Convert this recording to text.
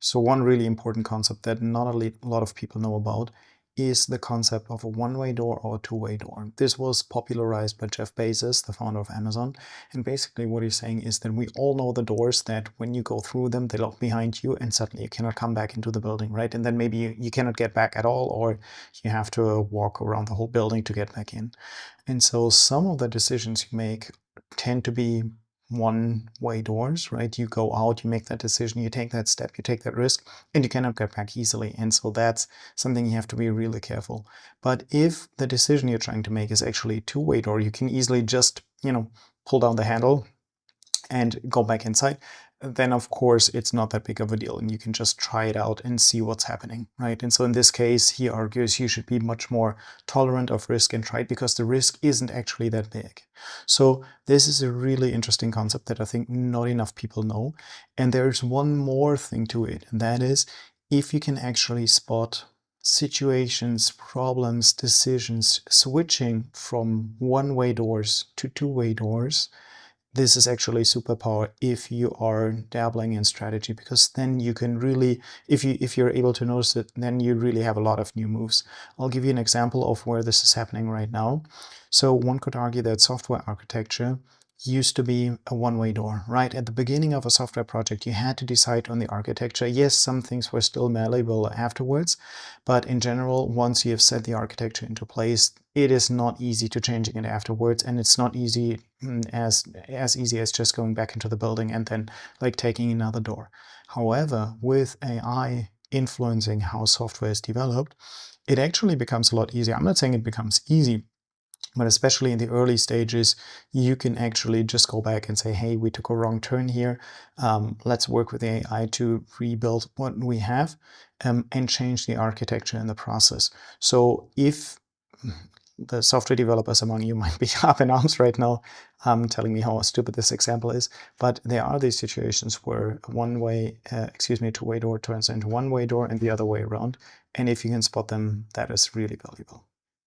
So one really important concept that not a lot of people know about is the concept of a one-way door or a two-way door. This was popularized by Jeff Bezos, the founder of Amazon. And basically what he's saying is that we all know the doors that when you go through them, they lock behind you and suddenly you cannot come back into the building, right? And then maybe you cannot get back at all, or you have to walk around the whole building to get back in. And so some of the decisions you make tend to be one-way doors, right? You go out, you make that decision, you take that step, you take that risk, and you cannot get back easily. And so that's something you have to be really careful. But if the decision you're trying to make is actually a two-way door, you can easily just, pull down the handle and go back inside, then of course it's not that big of a deal and you can just try it out and see what's happening, right? And so in this case, he argues you should be much more tolerant of risk and try it because the risk isn't actually that big. So this is a really interesting concept that I think not enough people know. And there's one more thing to it, and that is if you can actually spot situations, problems, decisions switching from one-way doors to two-way doors, this is actually a superpower if you are dabbling in strategy, because then you can really, if you're able to notice it, then you really have a lot of new moves. I'll give you an example of where this is happening right now. So one could argue that software architecture used to be a one-way door, right? At the beginning of a software project, you had to decide on the architecture. Yes, some things were still malleable afterwards, but in general, once you have set the architecture into place, it is not easy to changing it afterwards, and it's not easy as easy as just going back into the building and then like taking another door. However, with AI influencing how software is developed, it actually becomes a lot easier. I'm not saying it becomes easy, but especially in the early stages, you can actually just go back and say, hey, we took a wrong turn here. Let's work with the AI to rebuild what we have and change the architecture in the process. So if the software developers among you might be up in arms right now, telling me how stupid this example is, but there are these situations where two-way door turns into one-way door and the other way around. And if you can spot them, that is really valuable.